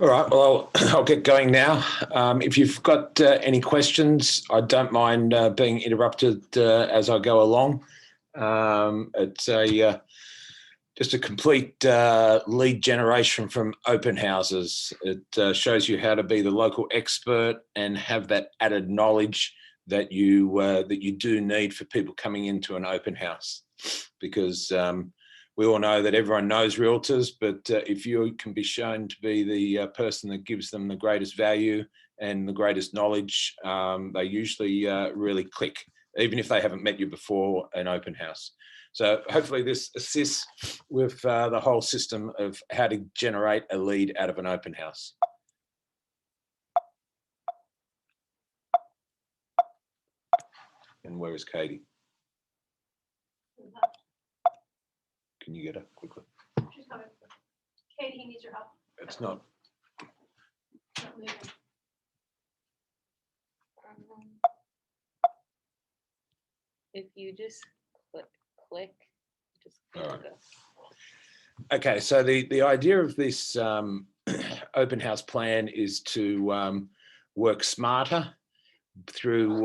All right, well, I'll get going now. If you've got any questions, I don't mind being interrupted as I go along. It's just a complete lead generation from open houses. It shows you how to be the local expert and have that added knowledge that you do need for people coming into an open house, because we all know that everyone knows realtors, but if you can be shown to be the person that gives them the greatest value and the greatest knowledge, they usually really click, even if they haven't met you before an open house. So hopefully this assists with the whole system of how to generate a lead out of an open house. And where is Katie? Can you get her quickly? She's coming. Katie, he needs your help. It's not. Not moving. If you just click, just All right. go. Okay, so the idea of this open house plan is to work smarter through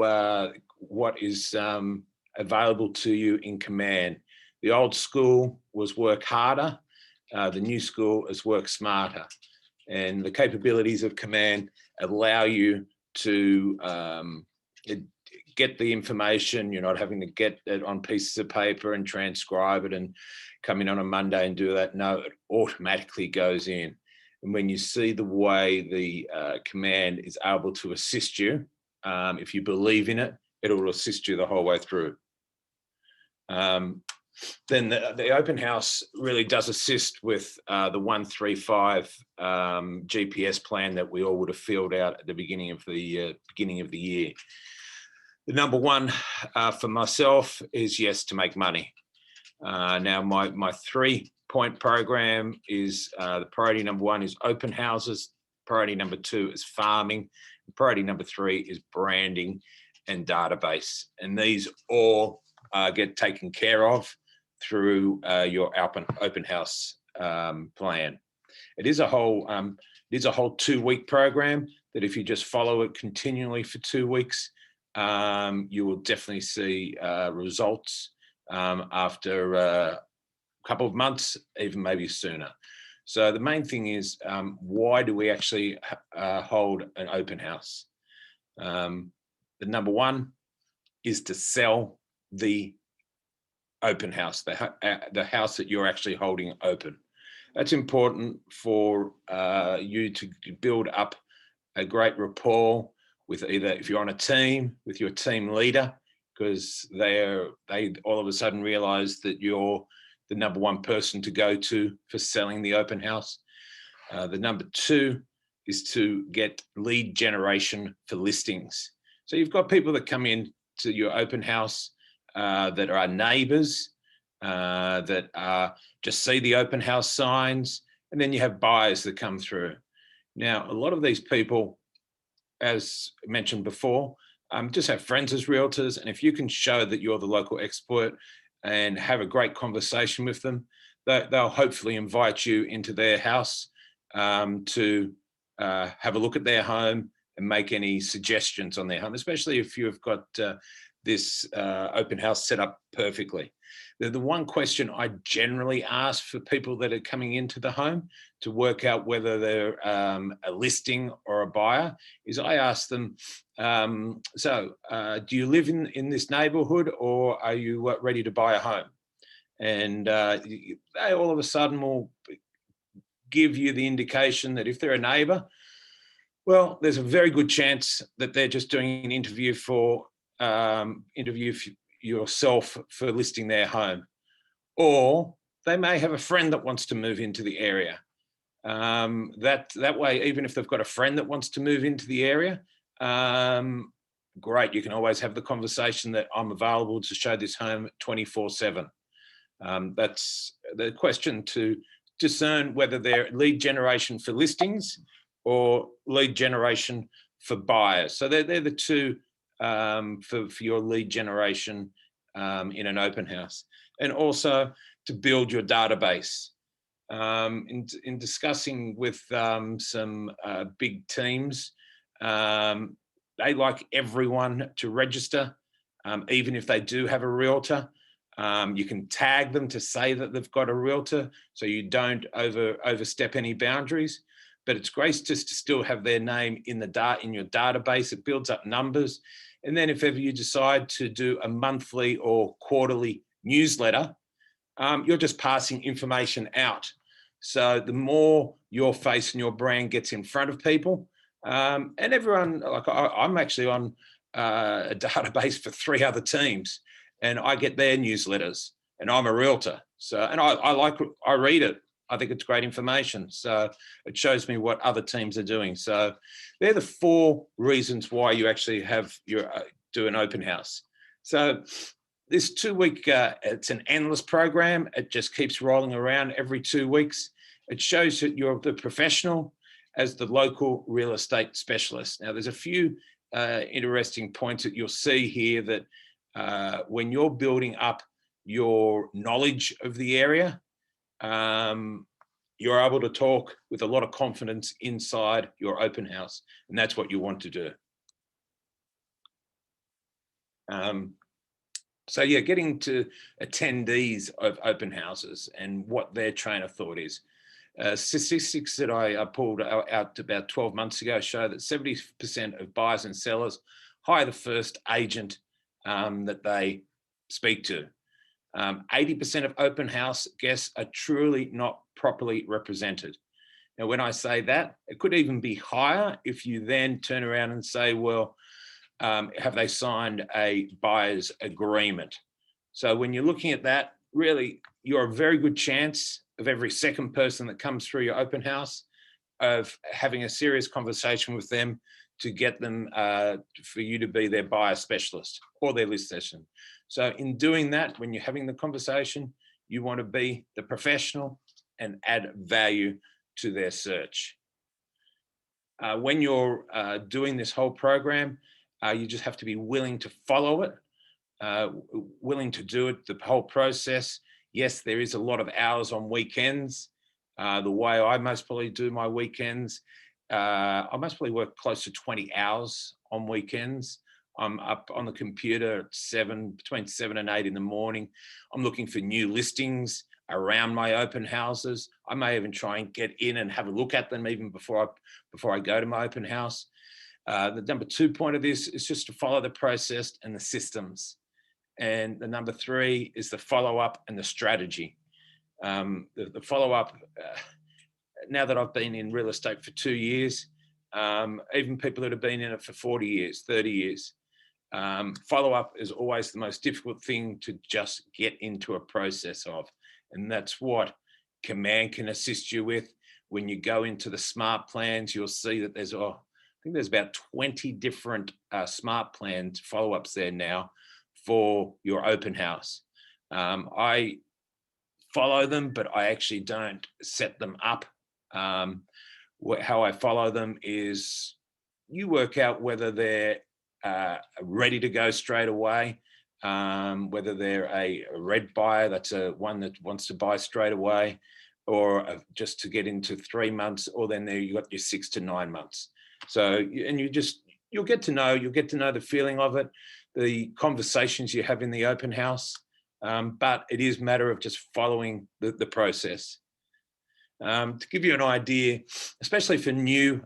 what is available to you in Command. The old school was work harder. The new school is work smarter. And the capabilities of Command allow you to get the information. You're not having to get it on pieces of paper and transcribe it and come in on a Monday and do that. No, it automatically goes in. And when you see the way the Command is able to assist you, if you believe in it, it'll assist you the whole way through. Then the open house really does assist with the 135 GPS plan that we all would have filled out at the beginning of the year. The number one for myself is yes, to make money. Now my 3-point program is the priority number 1 is open houses. Priority number 2 is farming. Priority number 3 is branding and database. And these all get taken care of through your open house plan. It is a whole 2-week program that if you just follow it continually for 2 weeks, you will definitely see results after a couple of months, even maybe sooner. So the main thing is, why do we actually hold an open house? The number 1 is to sell the open house, the house that you're actually holding open. That's important for you to build up a great rapport with either, if you're on a team, with your team leader, because they all of a sudden realize that you're the number 1 person to go to for selling the open house. The number 2 is to get lead generation for listings. So you've got people that come in to your open house that are neighbors, that just see the open house signs, and then you have buyers that come through. Now, a lot of these people, as mentioned before, just have friends as realtors, and if you can show that you're the local expert and have a great conversation with them, they'll hopefully invite you into their house to have a look at their home and make any suggestions on their home, especially if you've got this open house set up perfectly. The one question I generally ask for people that are coming into the home to work out whether they're a listing or a buyer is I ask them, do you live in this neighborhood, or are you ready to buy a home? And they all of a sudden will give you the indication that if they're a neighbor, well, there's a very good chance that they're just doing an interview for yourself for listing their home, or they may have a friend that wants to move into the area. That way, even if they've got a friend that wants to move into the area, great, you can always have the conversation that I'm available to show this home 24/7. That's the question, to discern whether they're lead generation for listings or lead generation for buyers. So they're the two for your lead generation in an open house. And also to build your database. In discussing with some big teams, they like everyone to register, even if they do have a realtor. You can tag them to say that they've got a realtor, so you don't overstep any boundaries. But it's great just to still have their name in your database. It builds up numbers. And then if ever you decide to do a monthly or quarterly newsletter, you're just passing information out. So the more your face and your brand gets in front of people, and everyone, like I'm actually on a database for 3 other teams, and I get their newsletters, and I'm a realtor. So, and I read it. I think it's great information. So it shows me what other teams are doing. So they're the 4 reasons why you actually have do an open house. So this 2-week, it's an endless program. It just keeps rolling around every 2 weeks. It shows that you're the professional as the local real estate specialist. Now, there's a few interesting points that you'll see here that when you're building up your knowledge of the area, you're able to talk with a lot of confidence inside your open house, and that's what you want to do. So yeah, getting to attendees of open houses and what their train of thought is. Statistics that I pulled out about 12 months ago show that 70% of buyers and sellers hire the first agent that they speak to. 80% of open house guests are truly not properly represented. Now, when I say that, it could even be higher if you then turn around and say, well, have they signed a buyer's agreement? So when you're looking at that, really, you're a very good chance of every second person that comes through your open house of having a serious conversation with them to get them for you to be their buyer specialist or their list session. So in doing that, when you're having the conversation, you want to be the professional and add value to their search. When you're doing this whole program, you just have to be willing to follow it, willing to do it, the whole process. Yes, there is a lot of hours on weekends. The way I most probably do my weekends, I most probably work close to 20 hours on weekends. I'm up on the computer at between 7 and 8 in the morning. I'm looking for new listings around my open houses. I may even try and get in and have a look at them even before I go to my open house. The number 2 point of this is just to follow the process and the systems. And the number 3 is the follow-up and the strategy. The follow-up, now that I've been in real estate for 2 years, even people that have been in it for 40 years, 30 years, follow-up is always the most difficult thing to just get into a process of. And that's what Command can assist you with. When you go into the smart plans, you'll see that there's, I think there's about 20 different smart plans follow-ups there now for your open house. I follow them, but I actually don't set them up. How I follow them is you work out whether they're ready to go straight away, whether they're a red buyer, that's one that wants to buy straight away, or just to get into 3 months, or then there you got your 6 to 9 months. So, and you'll get to know the feeling of it, the conversations you have in the open house, but it is a matter of just following the process. To give you an idea, especially for new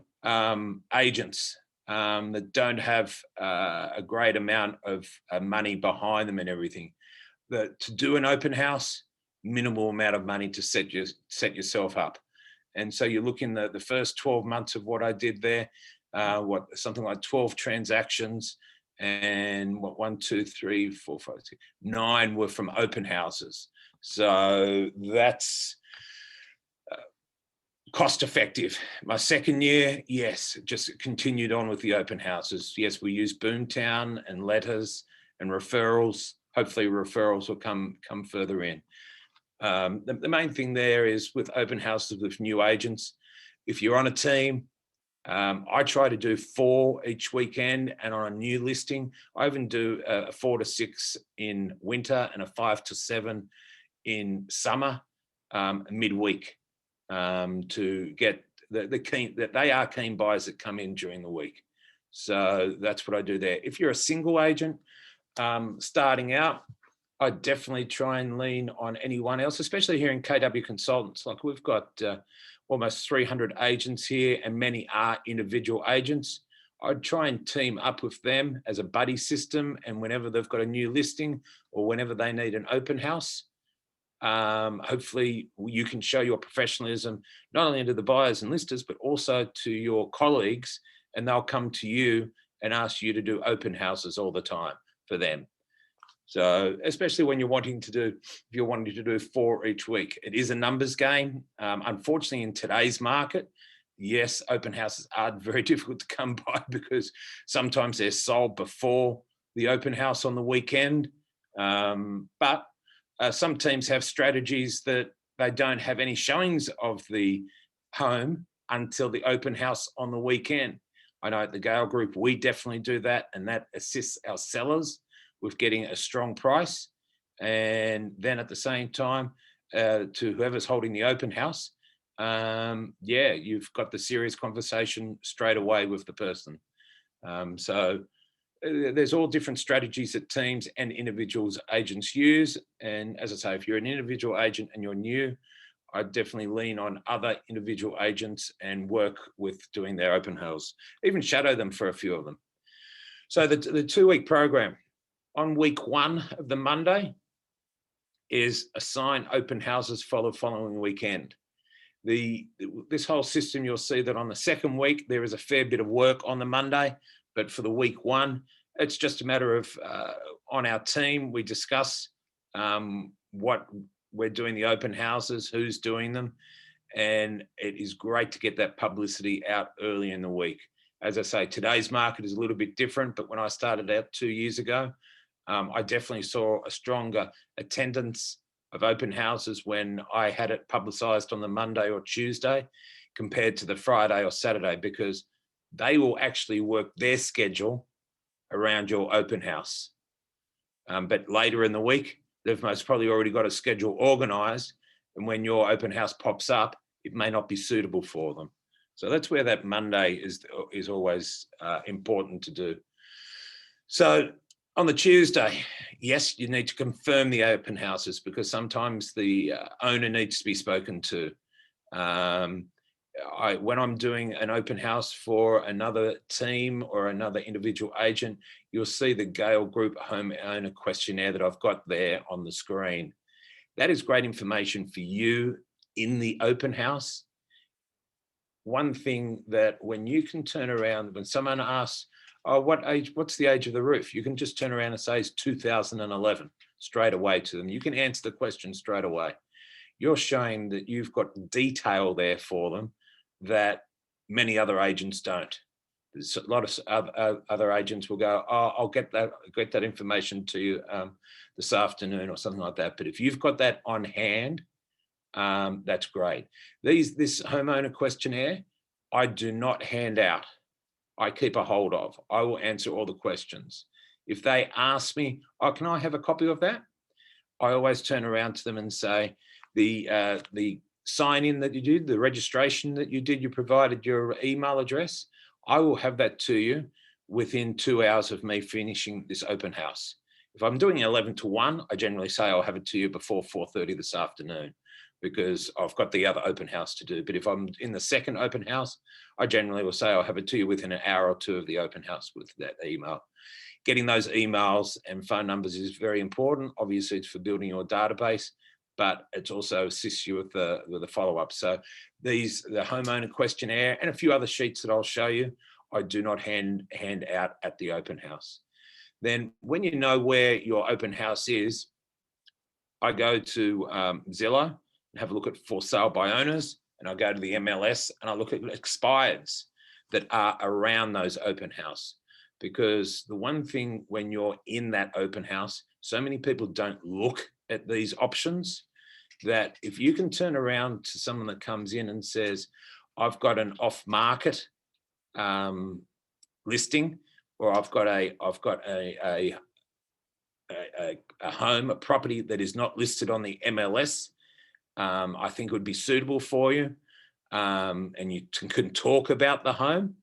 agents that don't have a great amount of money behind them and everything, to do an open house, minimal amount of money to set yourself up. And so you look in the first 12 months of what I did there, something like 12 transactions, and 1, 2, 3, 4, 5, 6, 9 were from open houses. So that's cost effective. My second year, yes, just continued on with the open houses. Yes, we use Boomtown and letters and referrals. Hopefully referrals will come further in. The main thing there is with open houses with new agents, if you're on a team, I try to do 4 each weekend, and on a new listing, I even do a 4 to 6 in winter and a 5 to 7 in summer, midweek. to get the keen, that they are keen buyers that come in during the week. So that's what I do there. If you're a single agent starting out, I definitely try and lean on anyone else, especially here in KW Consultants. Like we've got almost 300 agents here, and many are individual agents. I'd try and team up with them as a buddy system, and whenever they've got a new listing or whenever they need an open house, hopefully you can show your professionalism not only to the buyers and listers, but also to your colleagues, and they'll come to you and ask you to do open houses all the time for them. So especially when you're wanting to do, if you're wanting to do 4 each week, it is a numbers game. Unfortunately, in today's market, yes, open houses are very difficult to come by because sometimes they're sold before the open house on the weekend. But some teams have strategies that they don't have any showings of the home until the open house on the weekend. I know at the Gale Group, we definitely do that, and that assists our sellers with getting a strong price. And then at the same time, to whoever's holding the open house, yeah, you've got the serious conversation straight away with the person. So there's all different strategies that teams and individuals agents use. And as I say, if you're an individual agent and you're new, I definitely lean on other individual agents and work with doing their open house, even shadow them for a few of them. So the 2-week program, on week 1 of the Monday is assign open houses for the following weekend. This whole system, you'll see that on the 2nd week, there is a fair bit of work on the Monday, but for the week 1, it's just a matter of, on our team, we discuss what we're doing the open houses, who's doing them, and it is great to get that publicity out early in the week. As I say, today's market is a little bit different, but when I started out 2 years ago, I definitely saw a stronger attendance of open houses when I had it publicized on the Monday or Tuesday compared to the Friday or Saturday, because they will actually work their schedule around your open house. But later in the week, they've most probably already got a schedule organized, and when your open house pops up, it may not be suitable for them. So that's where that Monday is always important to do. So on the Tuesday, yes, you need to confirm the open houses because sometimes the owner needs to be spoken to. When I'm doing an open house for another team or another individual agent, you'll see the Gale Group homeowner questionnaire that I've got there on the screen. That is great information for you in the open house. One thing that when you can turn around, when someone asks, oh, what's the age of the roof? You can just turn around and say it's 2011 straight away to them. You can answer the question straight away. You're showing that you've got detail there for them that many other agents don't. There's a lot of other agents will go, oh, I'll get that information to you this afternoon or something like that. But if you've got that on hand, that's great. This homeowner questionnaire, I do not hand out. I keep a hold of. I will answer all the questions. If they ask me, oh, can I have a copy of that? I always turn around to them and say, the sign in that you did, the registration that you did, you provided your email address. I will have that to you within 2 hours of me finishing this open house. If I'm doing 11 to 1, I generally say I'll have it to you before 4:30 this afternoon, because I've got the other open house to do. But if I'm in the second open house, I generally will say I'll have it to you within an hour or 2 of the open house with that email. Getting those emails and phone numbers is very important. Obviously, it's for building your database, but it also assists you with the follow-up. So the homeowner questionnaire and a few other sheets that I'll show you, I do not hand out at the open house. Then when you know where your open house is, I go to Zillow and have a look at for sale by owners, and I go to the MLS and I look at expireds that are around those open house. Because the one thing when you're in that open house, so many people don't look at these options, that if you can turn around to someone that comes in and says, I've got an off-market listing, or I've got a home, a property that is not listed on the MLS, I think would be suitable for you, and you can talk about the home,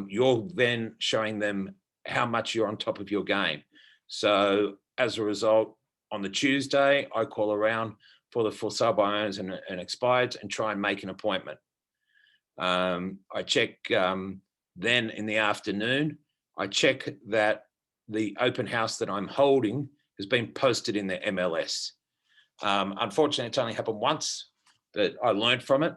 you're then showing them how much you're on top of your game. So as a result, on the Tuesday, I call around for the for sale by owners and expireds and try and make an appointment. I check then in the afternoon, I check that the open house that I'm holding has been posted in the MLS. Unfortunately, it's only happened once, but I learned from it.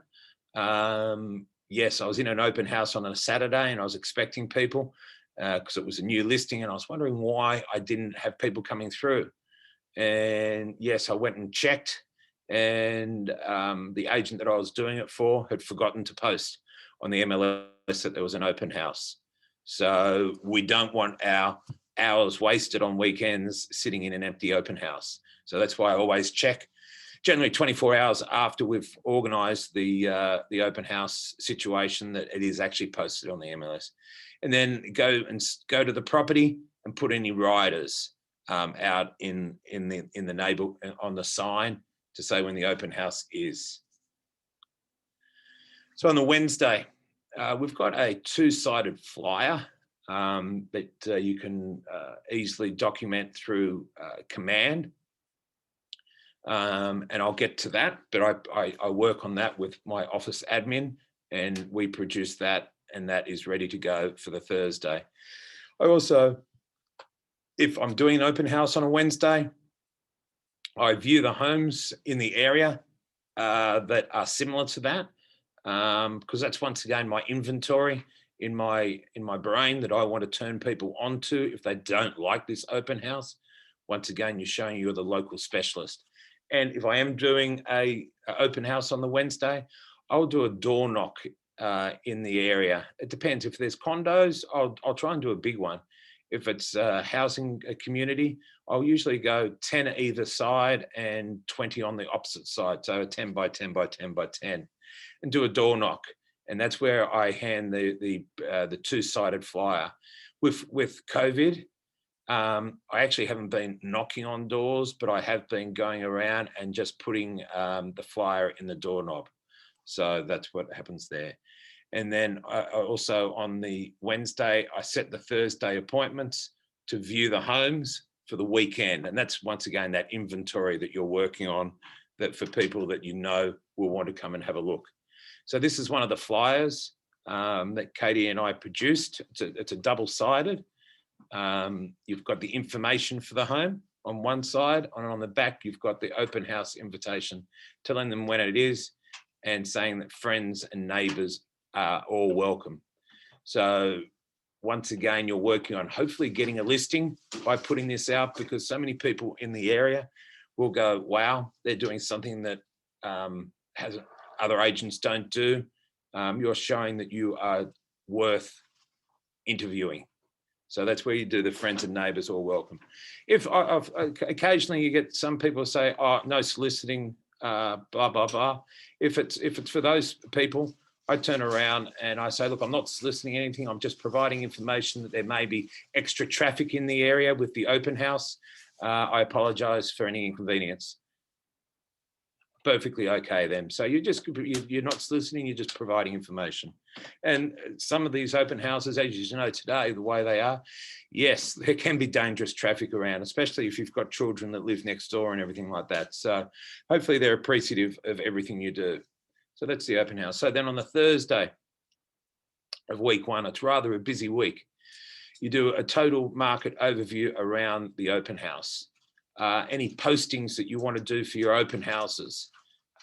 Yes, I was in an open house on a Saturday and I was expecting people because it was a new listing, and I was wondering why I didn't have people coming through. And yes, I went and checked, and the agent that I was doing it for had forgotten to post on the MLS that there was an open house. So we don't want our hours wasted on weekends sitting in an empty open house. So that's why I always check, generally 24 hours after we've organised the open house situation, that it is actually posted on the MLS, and then go to the property and put any riders out in the neighbour on the sign to say when the open house is. So on the Wednesday, we've got a two-sided flyer that you can easily document through command. And I'll get to that, but I work on that with my office admin, and we produce that, and that is ready to go for the Thursday. I also, if I'm doing an open house on a Wednesday, I view the homes in the area that are similar to that, because that's once again my inventory in my brain that I want to turn people onto if they don't like this open house. Once again, you're showing you're the local specialist. And if I am doing a open house on the Wednesday, I'll do a door knock in the area. It depends. If there's condos, I'll try and do a big one. If it's a housing community, I'll usually go 10 either side and 20 on the opposite side. So 10 by 10 by 10 by 10, and do a door knock. And that's where I hand the two-sided flyer. With COVID, I actually haven't been knocking on doors, but I have been going around and just putting the flyer in the doorknob. So that's what happens there. And then I also on the Wednesday, I set the Thursday appointments to view the homes for the weekend. And that's once again that inventory that you're working on, that for people that you know will want to come and have a look. So this is one of the flyers that Katie and I produced. It's a double-sided. You've got the information for the home on one side, and on the back you've got the open house invitation, telling them when it is and saying that friends and neighbours are all welcome. So once again, you're working on hopefully getting a listing by putting this out, because so many people in the area will go, wow, they're doing something that other agents don't do. You're showing that you are worth interviewing. So that's where you do the friends and neighbours all welcome. If occasionally you get some people say, oh, no soliciting, blah, blah, blah. If it's for those people, I turn around and I say, look, I'm not soliciting anything. I'm just providing information that there may be extra traffic in the area with the open house. I apologise for any inconvenience. Perfectly okay then. So you're not soliciting, you're just providing information. And some of these open houses, as you know today, the way they are, yes, there can be dangerous traffic around, especially if you've got children that live next door and everything like that. So hopefully they're appreciative of everything you do. So that's the open house. So then on the Thursday of week one, it's rather a busy week. You do a total market overview around the open house. Any postings that you want to do for your open houses.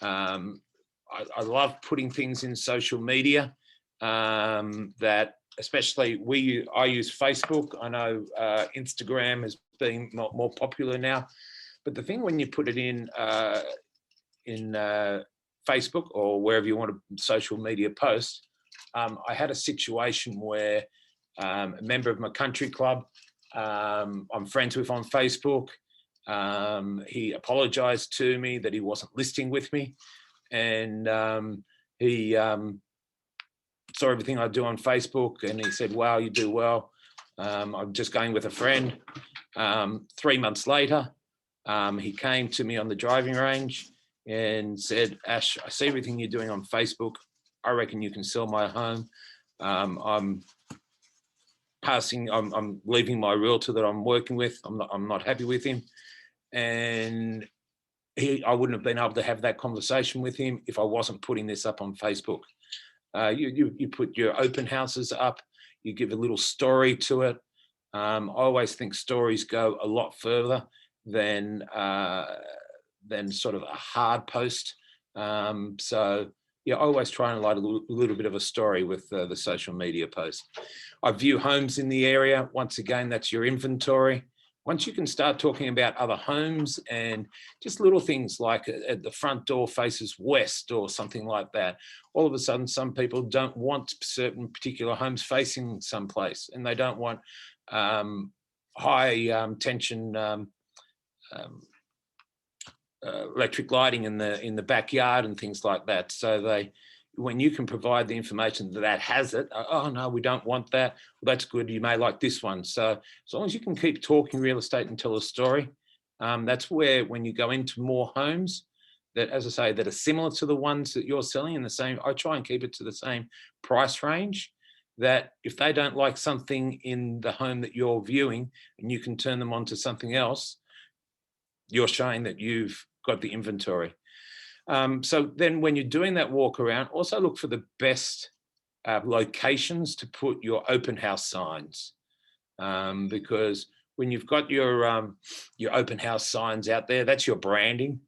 I love putting things in social media that especially I use Facebook. I know Instagram has been more popular now, but the thing when you put it in Facebook or wherever you want to social media post, I had a situation where a member of my country club I'm friends with on Facebook, he apologized to me that he wasn't listing with me, and he saw everything I do on Facebook, and he said, wow, you do well. I'm just going with a friend. 3 months later, he came to me on the driving range. and said, Ash, I see everything you're doing on Facebook. I reckon you can sell my home. I'm leaving my realtor that I'm working with. I'm not happy with him. And I wouldn't have been able to have that conversation with him if I wasn't putting this up on Facebook. You put your open houses up, you give a little story to it. I always think stories go a lot further than sort of a hard post. So yeah, I always try and light a little bit of a story with the social media post. I view homes in the area. Once again, that's your inventory. Once you can start talking about other homes and just little things like the front door faces west or something like that, all of a sudden some people don't want certain particular homes facing someplace, and they don't want high tension electric lighting in the backyard and things like that. So when you can provide the information that has it, oh no, we don't want that. Well, that's good. You may like this one. So as long as you can keep talking real estate and tell a story, that's where when you go into more homes that, as I say, that are similar to the ones that you're selling in the same, I try and keep it to the same price range. That if they don't like something in the home that you're viewing and you can turn them on to something else, you're showing that you've got the inventory. So then when you're doing that walk around, also look for the best locations to put your open house signs. Because when you've got your open house signs out there, that's your branding.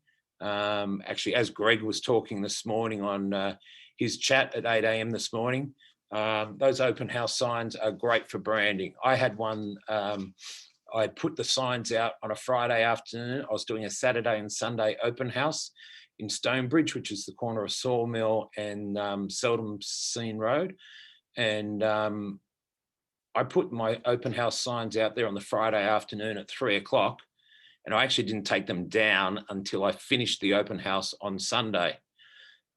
Actually, as Greg was talking this morning on his chat at 8 a.m. this morning, those open house signs are great for branding. I had one, I put the signs out on a Friday afternoon. I was doing a Saturday and Sunday open house in Stonebridge, which is the corner of Sawmill and Seldom Seen Road. And I put my open house signs out there on the Friday afternoon at 3 o'clock. And I actually didn't take them down until I finished the open house on Sunday.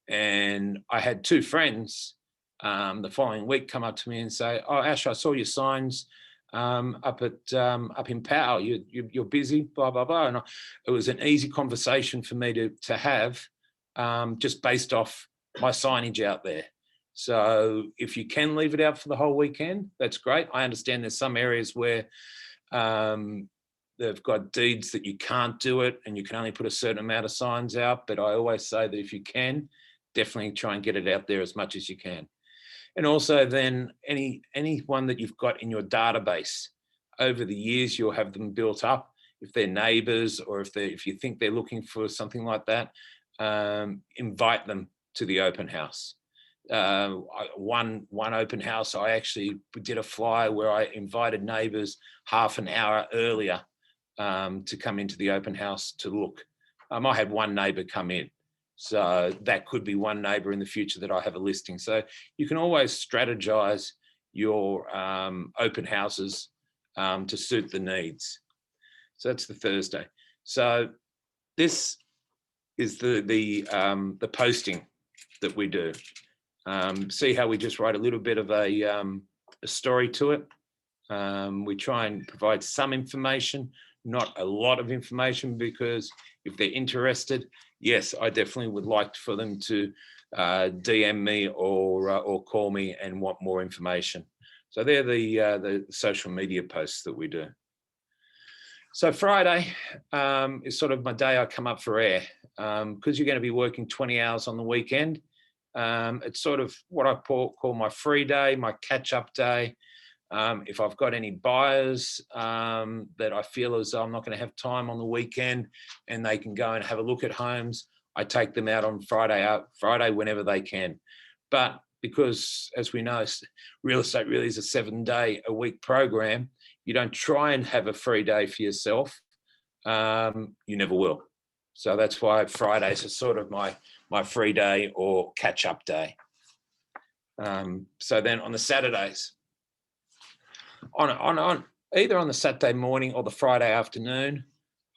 And I had two friends the following week come up to me and say, oh, Ash, I saw your signs up in Powell, you're busy, blah, blah, blah. And it was an easy conversation for me to have just based off my signage out there. So if you can leave it out for the whole weekend, that's great. I understand there's some areas where they've got deeds that you can't do it and you can only put a certain amount of signs out. But I always say that if you can, definitely try and get it out there as much as you can. And also then any one that you've got in your database over the years, you'll have them built up. If they're neighbors or if you think they're looking for something like that, invite them to the open house. One open house, I actually did a flyer where I invited neighbors half an hour earlier to come into the open house to look. I had one neighbor come in. So that could be one neighbor in the future that I have a listing. So you can always strategize your open houses to suit the needs. So that's the Thursday. So this is the posting that we do. See how we just write a little bit of a story to it. We try and provide some information, not a lot of information, because if they're interested, yes, I definitely would like for them to DM me or call me and want more information. So they're the social media posts that we do. So Friday is sort of my day I come up for air because you're going to be working 20 hours on the weekend. It's sort of what I call my free day, my catch-up day. If I've got any buyers that I feel as though I'm not going to have time on the weekend and they can go and have a look at homes, I take them out on Friday whenever they can. But because, as we know, real estate really is a 7-day-a-week program, you don't try and have a free day for yourself. You never will. So that's why Fridays are sort of my free day or catch-up day. So then on the Saturdays, on either on the Saturday morning or the Friday afternoon,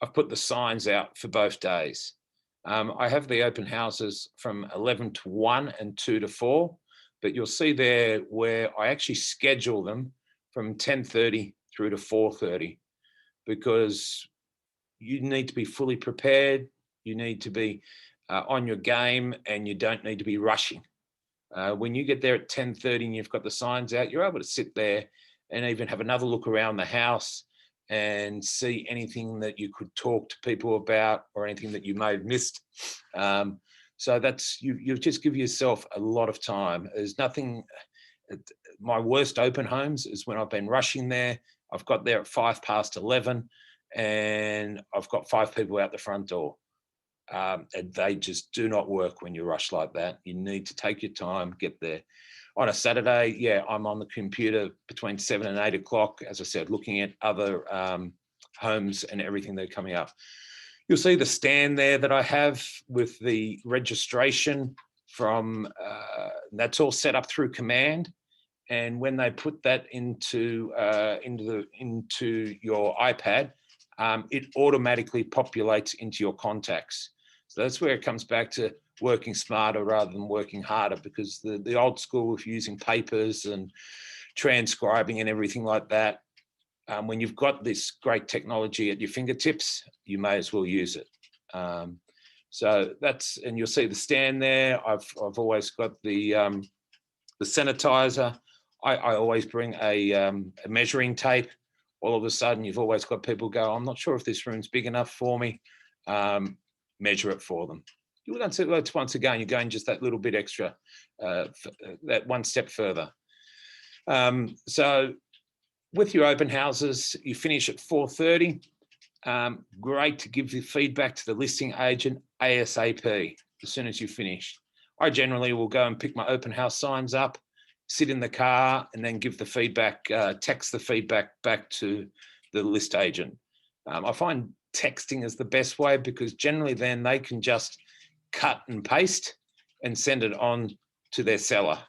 I've put the signs out for both days. I have the open houses from 11 to 1 and 2 to 4, but you'll see there where I actually schedule them from 10:30 through to 4:30 because you need to be fully prepared. You need to be on your game, and you don't need to be rushing. When you get there at 10:30 and you've got the signs out, you're able to sit there and even have another look around the house and see anything that you could talk to people about or anything that you may have missed. So that's, you just give yourself a lot of time. There's nothing, my worst open homes is when I've been rushing there. I've got there at 11:05 and I've got 5 people out the front door. And they just do not work when you rush like that. You need to take your time, get there. On a Saturday, yeah, I'm on the computer between 7 and 8 o'clock, as I said, looking at other homes and everything that are coming up. You'll see the stand there that I have with the registration from, that's all set up through Command. And when they put that into your iPad, it automatically populates into your contacts. So that's where it comes back to working smarter rather than working harder, because the old school of using papers and transcribing and everything like that, when you've got this great technology at your fingertips, you may as well use it. So that's, and you'll see the stand there. I've always got the sanitizer. I always bring a measuring tape. All of a sudden, you've always got people go, I'm not sure if this room's big enough for me. Measure it for them. That's once again, you're going just that little bit extra, that one step further. So with your open houses, you finish at 4:30. Great to give the feedback to the listing agent ASAP as soon as you finish. I generally will go and pick my open house signs up, sit in the car, and then give the feedback, text the feedback back to the list agent. I find texting is the best way, because generally then they can just cut and paste and send it on to their seller.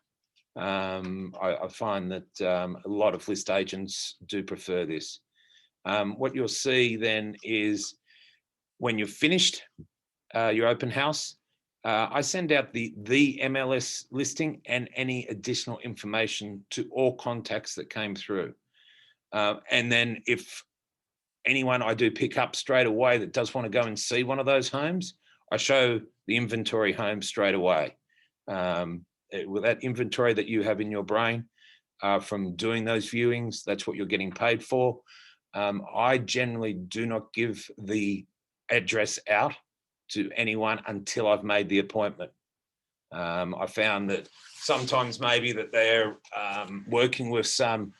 I find that a lot of list agents do prefer this. What you'll see then is when you've finished your open house, I send out the MLS listing and any additional information to all contacts that came through. And then if anyone I do pick up straight away that does want to go and see one of those homes, I show the inventory home straight away. With that inventory that you have in your brain from doing those viewings, that's what you're getting paid for. I generally do not give the address out to anyone until I've made the appointment. I found that sometimes maybe that they're working with some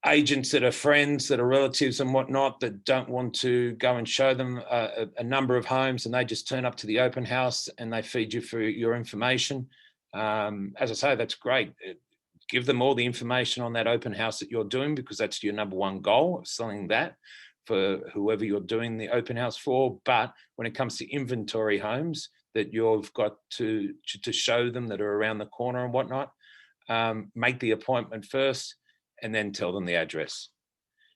agents that are friends, that are relatives and whatnot, that don't want to go and show them a number of homes, and they just turn up to the open house and they feed you for your information. As I say, that's great. Give them all the information on that open house that you're doing, because that's your number one goal, of selling that for whoever you're doing the open house for. But when it comes to inventory homes that you've got to show them that are around the corner and whatnot, make the appointment first and then tell them the address.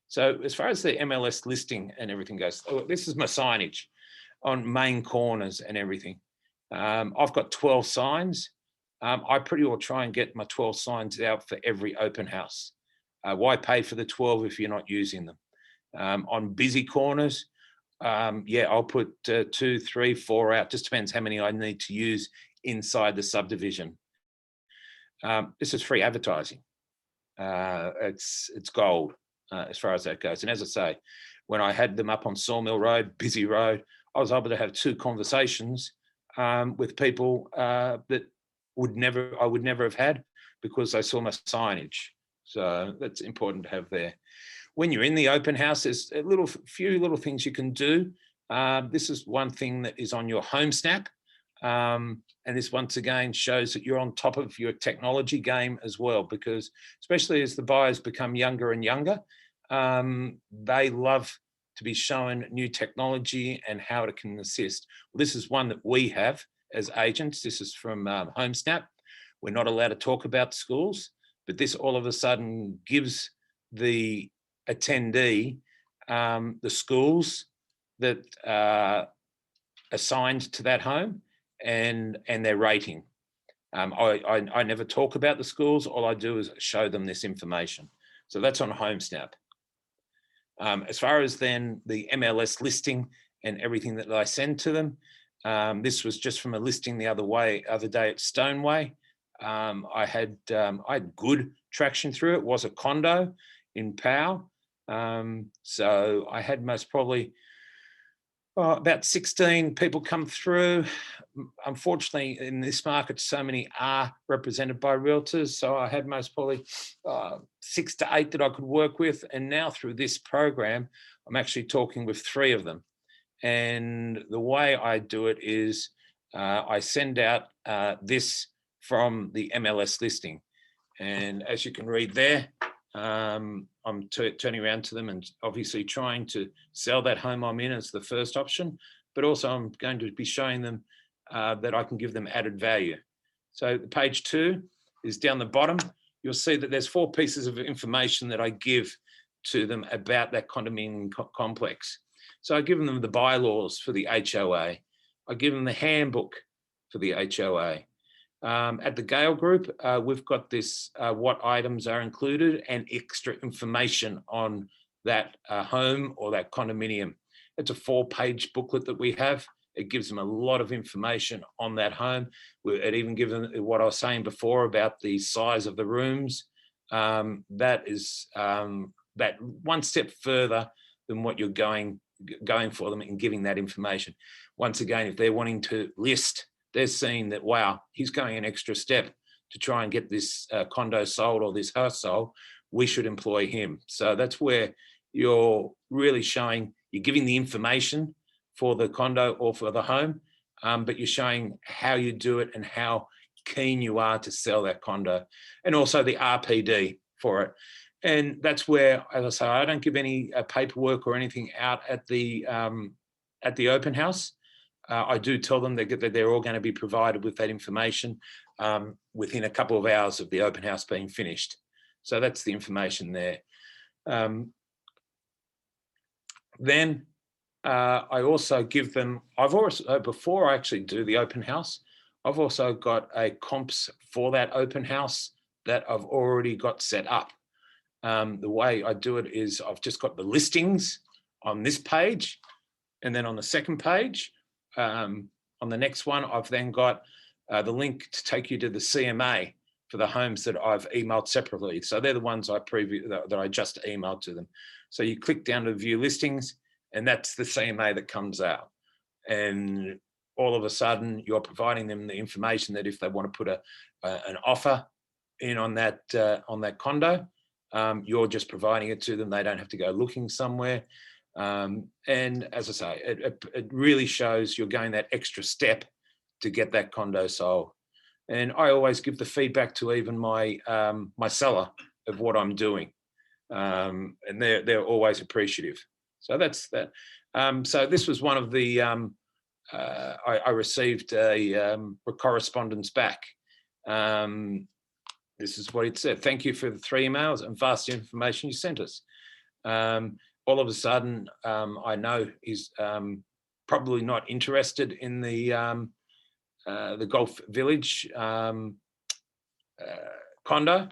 So as far as the MLS listing and everything goes, this is my signage on main corners and everything. I've got 12 signs. I pretty well try and get my 12 signs out for every open house. Why pay for the 12 if you're not using them? On busy corners, yeah, I'll put 2, 3, 4 out. Just depends how many I need to use inside the subdivision. This is free advertising. It's gold as far as that goes. And as I say, when I had them up on Sawmill Road, busy road, I was able to have 2 conversations with people that I would never have had, because they saw my signage. So that's important to have there. When you're in the open house, there's a few little things you can do. This is one thing that is on your home snap. And this once again shows that you're on top of your technology game as well, because especially as the buyers become younger and younger, they love to be shown new technology and how it can assist. Well, this is one that we have as agents. This is from HomeSnap. We're not allowed to talk about schools, but this all of a sudden gives the attendee the schools that are assigned to that home and their rating. I never talk about the schools. All I do is show them this information. So that's on HomeSnap. As far as then the MLS listing and everything that I send to them, This was just from a listing the other day at Stoneway. I had good traction through it. It was a condo in Pau. So I had most probably about 16 people come through. Unfortunately, in this market, so many are represented by realtors. So I had most probably 6 to 8 that I could work with. And now through this program, I'm actually talking with 3 of them. And the way I do it is I send out this from the MLS listing. And as you can read there, I'm turning around to them and obviously trying to sell that home I'm in as the first option, but also I'm going to be showing them that I can give them added value. So page 2 is down the bottom. You'll see that there's 4 pieces of information that I give to them about that condominium complex. So I give them the bylaws for the HOA. I give them the handbook for the HOA. At the Gale Group, we've got this, what items are included and extra information on that home or that condominium. It's a 4-page booklet that we have. It gives them a lot of information on that home. It even gives them what I was saying before about the size of the rooms. That is that one step further than what you're going for them and giving that information. Once again, if they're wanting to list, they're seeing that, wow, he's going an extra step to try and get this condo sold or this house sold, we should employ him. So that's where you're really showing, you're giving the information for the condo or for the home, but you're showing how you do it and how keen you are to sell that condo, and also the RPD for it. And that's where, as I say, I don't give any paperwork or anything out at the open house. I do tell them that they're all going to be provided with that information within a couple of hours of the open house being finished. So that's the information there. Then I also give them, I've also, before I actually do the open house, I've also got a comps for that open house that I've already got set up. The way I do it is I've just got the listings on this page, and then on the second page, on the next one, I've then got the link to take you to the CMA for the homes that I've emailed separately. So they're the ones that I just emailed to them. So you click down to view listings, and that's the CMA that comes out. And all of a sudden, you're providing them the information that if they want to put an offer in on that condo, you're just providing it to them. They don't have to go looking somewhere. And as I say, it really shows you're going that extra step to get that condo sold. And I always give the feedback to even my seller of what I'm doing, and they're always appreciative. So that's that. So this was one of the I received a correspondence back. This is what it said. Thank you for the 3 emails and vast information you sent us. All of a sudden, I know he's probably not interested in the Golf Village condo,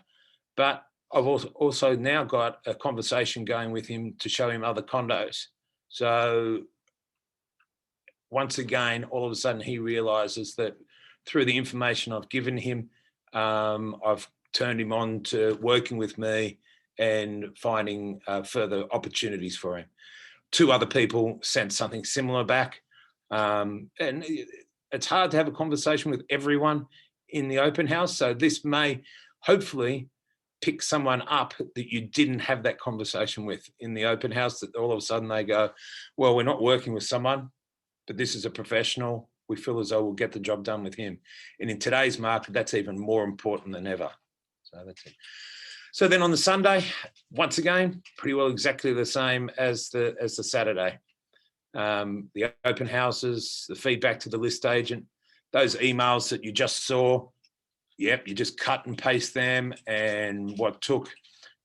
but I've also now got a conversation going with him to show him other condos. So once again, all of a sudden he realizes that through the information I've given him, I've turned him on to working with me and finding further opportunities for him. 2 other people sent something similar back. And it's hard to have a conversation with everyone in the open house. So this may hopefully pick someone up that you didn't have that conversation with in the open house, that all of a sudden they go, well, we're not working with someone, but this is a professional. We feel as though we'll get the job done with him. And in today's market, that's even more important than ever. So that's it. So then on the Sunday, once again, pretty well exactly the same as the Saturday. The open houses, the feedback to the list agent, those emails that you just saw, yep, you just cut and paste them. And what took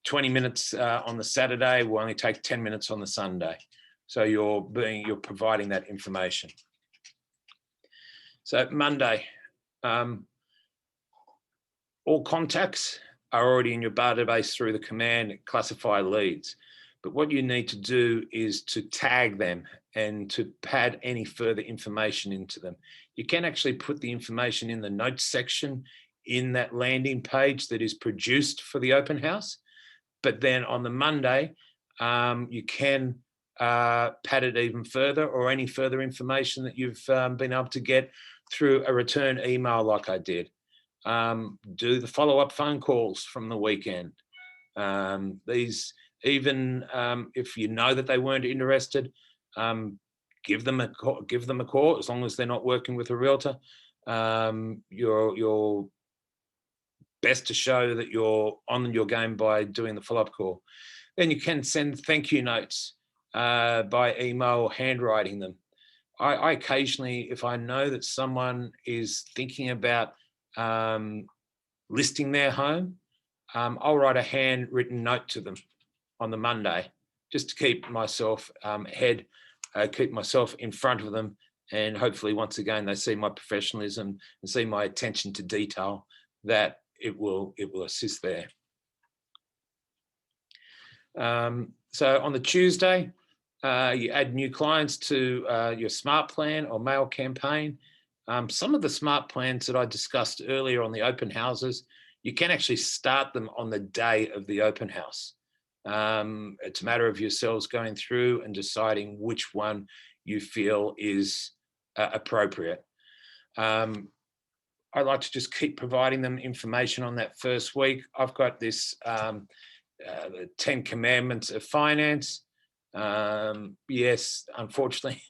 20 minutes on the Saturday will only take 10 minutes on the Sunday. So you're providing that information. So Monday, all contacts are already in your database through the command classify leads. But what you need to do is to tag them and to pad any further information into them. You can actually put the information in the notes section in that landing page that is produced for the open house. But then on the Monday, you can pad it even further, or any further information that you've been able to get through a return email like I did. Do the follow-up phone calls from the weekend. These, even if you know that they weren't interested, give them a call, as long as they're not working with a realtor. You're best to show that you're on your game by doing the follow-up call. Then you can send thank you notes by email, handwriting them. I occasionally, if I know that someone is thinking about listing their home, I'll write a handwritten note to them on the Monday, just to keep myself keep myself in front of them. And hopefully, once again, they see my professionalism and see my attention to detail, that it will assist there. So on the Tuesday, you add new clients to your smart plan or mail campaign. Some of the smart plans that I discussed earlier on the open houses, you can actually start them on the day of the open house. It's a matter of yourselves going through and deciding which one you feel is appropriate. I like to just keep providing them information on that first week. I've got this the 10 Commandments of Finance. Yes, unfortunately,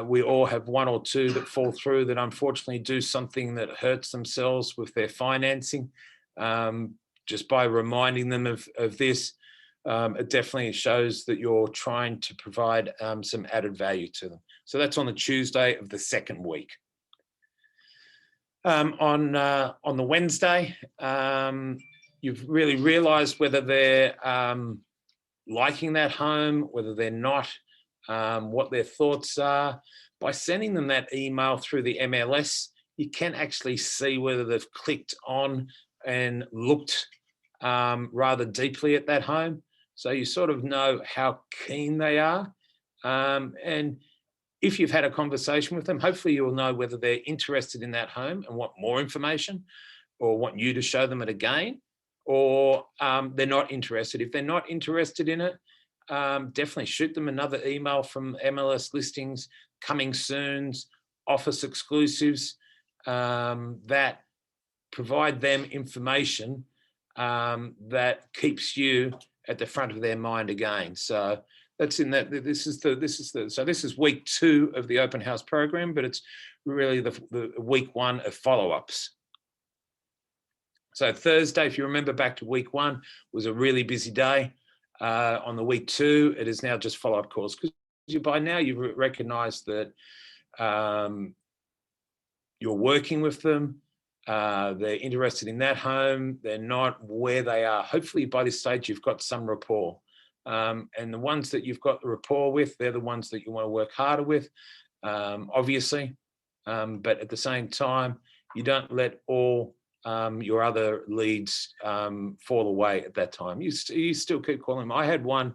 we all have one or two that fall through, that unfortunately do something that hurts themselves with their financing. Just by reminding them of this, it definitely shows that you're trying to provide some added value to them. So that's on the Tuesday of the second week. On the Wednesday, you've really realized whether they're liking that home, whether they're not, what their thoughts are. By sending them that email through the MLS, you can actually see whether they've clicked on and looked rather deeply at that home. So you sort of know how keen they are. And if you've had a conversation with them, hopefully you'll know whether they're interested in that home and want more information, or want you to show them it again, or they're not interested. If they're not interested in it, definitely shoot them another email from MLS Listings, coming soons, office exclusives, that provide them information that keeps you at the front of their mind again. So that's in that. This is week 2 of the open house program, but it's really the week 1 of follow-ups. So Thursday, if you remember back to week 1, was a really busy day. On the week 2, it is now just follow-up calls, because by now you've recognized that you're working with them. They're interested in that home. They're not where they are. Hopefully by this stage, you've got some rapport. And the ones that you've got the rapport with, they're the ones that you want to work harder with, obviously. But at the same time, you don't let all your other leads fall away at that time. You still keep calling them. I had one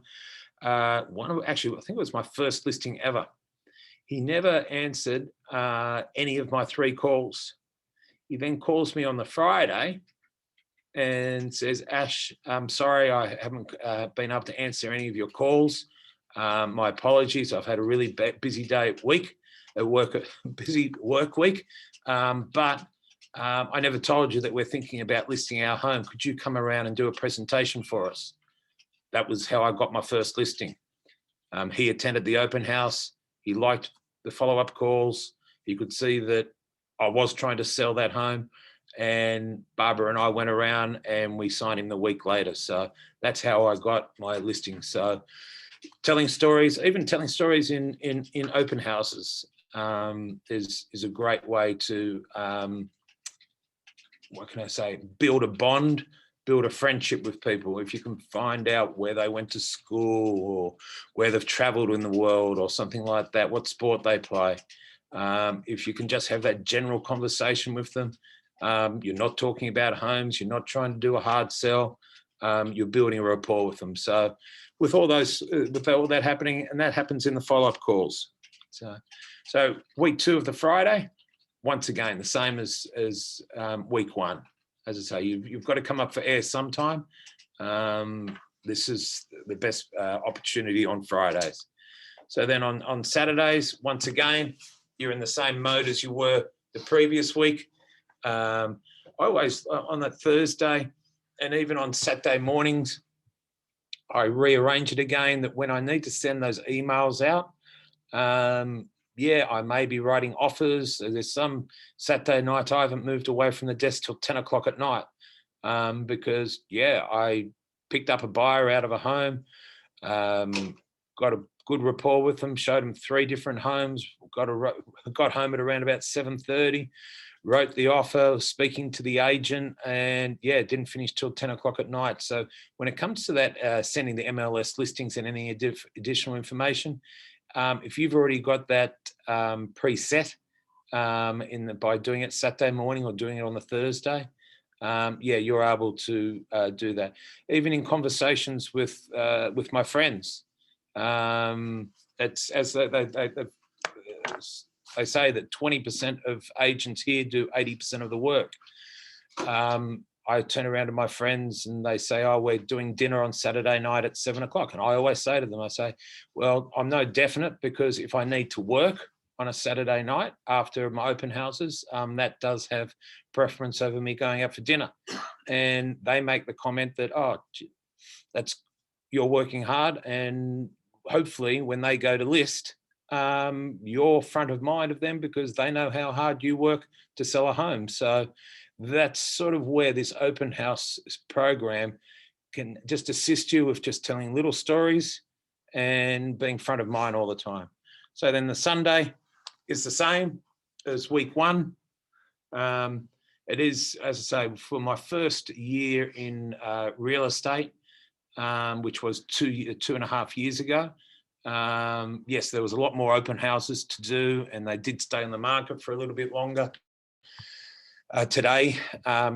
actually, I think it was my first listing ever. He never answered any of my 3 calls. He then calls me on the Friday and says, Ash, I'm sorry, I haven't been able to answer any of your calls. My apologies. I've had a really busy day at work, busy work week. But I never told you that we're thinking about listing our home. Could you come around and do a presentation for us? That was how I got my first listing. He attended the open house. He liked the follow-up calls. He could see that I was trying to sell that home, and Barbara and I went around and we signed him the week later. So that's how I got my listing. So telling stories, even telling stories in open houses is a great way to, what can I say, build a bond, build a friendship with people. If you can find out where they went to school, or where they've traveled in the world, or something like that, what sport they play. If you can just have that general conversation with them, you're not talking about homes, you're not trying to do a hard sell. you're building a rapport with them. So with all those, with all that happening, and that happens in the follow-up calls. So week 2 of the Friday, once again, the same as week 1. As I say, you've got to come up for air sometime. This is the best opportunity on Fridays. So then on Saturdays, once again, you're in the same mode as you were the previous week. I always, on that Thursday and even on Saturday mornings, I rearrange it again, that when I need to send those emails out, yeah, I may be writing offers. There's some Saturday night I haven't moved away from the desk till 10 o'clock at night, because, yeah, I picked up a buyer out of a home, got a good rapport with them, showed them 3 different homes, got home at around about 7:30, wrote the offer, speaking to the agent, and yeah, didn't finish till 10 o'clock at night. So when it comes to that, sending the MLS listings and any additional information, if you've already got that preset by doing it Saturday morning or doing it on the Thursday, yeah, you're able to do that. Even in conversations with my friends, it's as they say that 20% of agents here do 80% of the work. I turn around to my friends and they say, oh, we're doing dinner on Saturday night at 7 o'clock. And I always say to them, I say, well, I'm no definite, because if I need to work on a Saturday night after my open houses, that does have preference over me going out for dinner. And they make the comment that, oh, you're working hard, and hopefully when they go to list, you're front of mind of them, because they know how hard you work to sell a home. So that's sort of where this open house program can just assist you with just telling little stories and being front of mind all the time. So then the Sunday is the same as week 1. It is, as I say, for my first year in real estate, which was 2.5 years ago. Yes, there was a lot more open houses to do, and they did stay on the market for a little bit longer. Today,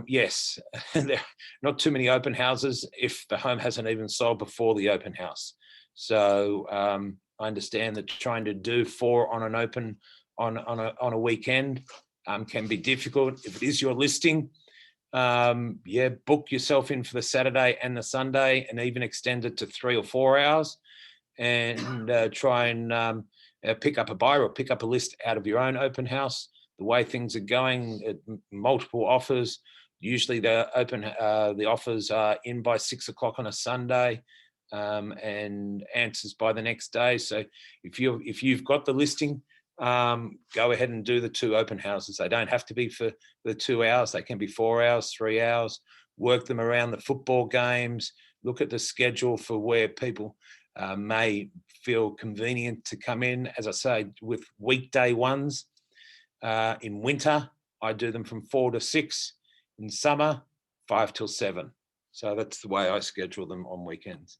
yes, there are not too many open houses if the home hasn't even sold before the open house. So I understand that trying to do 4 on an open on a weekend can be difficult. If it is your listing, yeah, book yourself in for the Saturday and the Sunday, and even extend it to 3 or 4 hours, and try and pick up a buyer or pick up a list out of your own open house. The way things are going, multiple offers. Usually the offers are in by 6 o'clock on a Sunday, and answers by the next day. So if you've got the listing, go ahead and do the 2 open houses. They don't have to be for the 2 hours. They can be 4 hours, 3 hours. Work them around the football games. Look at the schedule for where people may feel convenient to come in. As I say, with weekday ones, in winter, I do them from 4 to 6. In summer, 5 till 7. So that's the way I schedule them on weekends.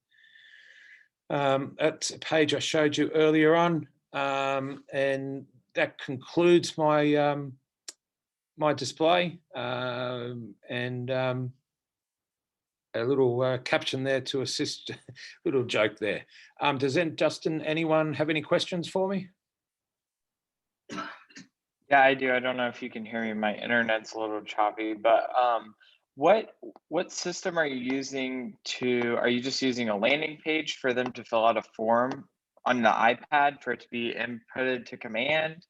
That's a page I showed you earlier on, and that concludes my my display, and a little caption there to assist. Little joke there. Justin, anyone have any questions for me? Yeah, I do. I don't know if you can hear me. My internet's a little choppy, but what system are you using are you just using a landing page for them to fill out a form on the iPad for it to be inputted to command?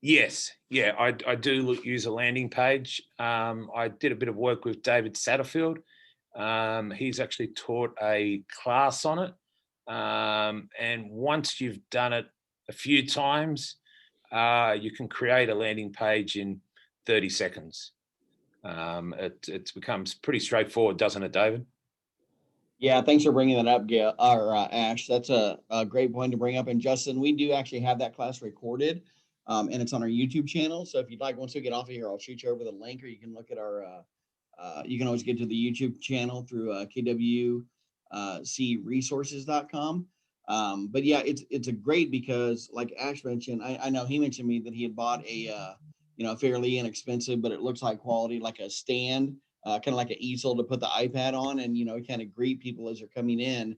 Yes, yeah, I do use a landing page. I did a bit of work with David Satterfield. He's actually taught a class on it. And once you've done it a few times, you can create a landing page in 30 seconds. It becomes pretty straightforward, doesn't it, David? Yeah, thanks for bringing that up, Gale, or Ash. That's a great point to bring up. And Justin, we do actually have that class recorded, and it's on our YouTube channel. So if you'd like, once we get off of here, I'll shoot you over the link, or you can look at our, you can always get to the YouTube channel through kwcresources.com. But yeah, it's a great, because like Ash mentioned, I know he mentioned to me that he had bought a, fairly inexpensive, but it looks like quality, like a stand kind of like an easel to put the iPad on and, kind of greet people as they're coming in.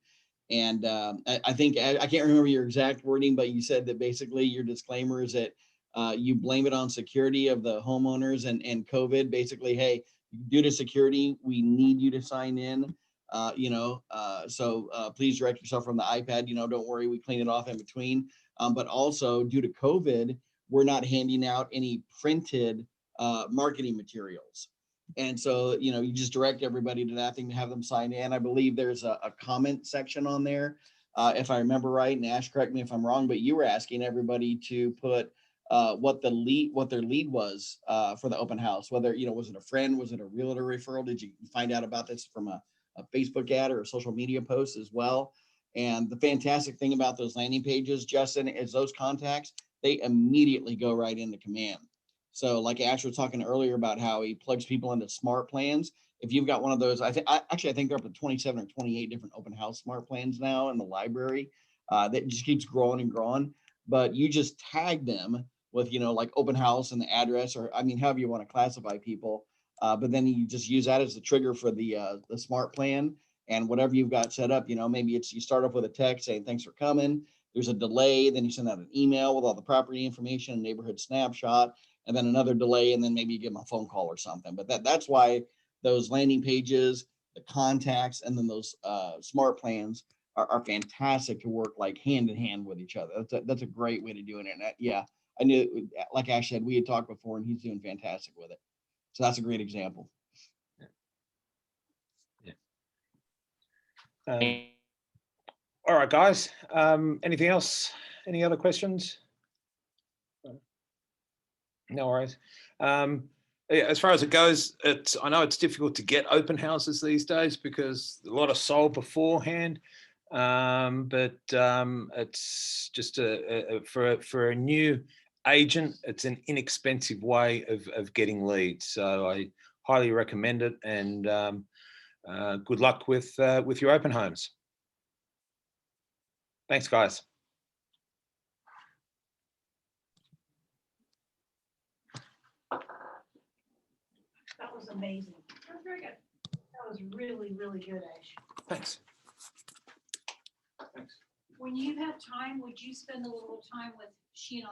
And I think, I can't remember your exact wording, but you said that basically your disclaimer is that you blame it on security of the homeowners and COVID. Basically, hey, due to security, we need you to sign in. So please direct yourself from the iPad. Don't worry, we clean it off in between. But also due to COVID, we're not handing out any printed marketing materials. And so, you just direct everybody to that thing to have them sign in. I believe there's a comment section on there, if I remember right. And Ash, correct me if I'm wrong, but you were asking everybody to put what their lead was for the open house. Whether, was it a friend, was it a realtor referral? Did you find out about this from a Facebook ad or a social media post as well? And the fantastic thing about those landing pages, Justin, is those contacts, they immediately go right into command. So like Ash was talking earlier about how he plugs people into smart plans. If you've got one of those, I think they're up to 27 or 28 different open house smart plans now in the library. That just keeps growing and growing. But you just tag them with, like open house and the address, or however you want to classify people. But then you just use that as the trigger for the smart plan, and whatever you've got set up. Maybe you start off with a text saying thanks for coming. There's a delay, then you send out an email with all the property information, neighborhood snapshot, and then another delay, and then maybe you give them a phone call or something. But that's why those landing pages, the contacts, and then those smart plans are fantastic to work like hand in hand with each other. That's a great way to do it. And I knew, like Ash said, we had talked before, and he's doing fantastic with it. So that's a great example. All right, guys. Anything else? Any other questions? No worries. As far as it goes, I know it's difficult to get open houses these days because a lot are sold beforehand. But it's just for a new agent, it's an inexpensive way of getting leads. So I highly recommend it, and good luck with your open homes. Thanks, guys. That was amazing. That was very good. That was really, really good, Ash. Thanks. Thanks. When you have time, would you spend a little time with she and I?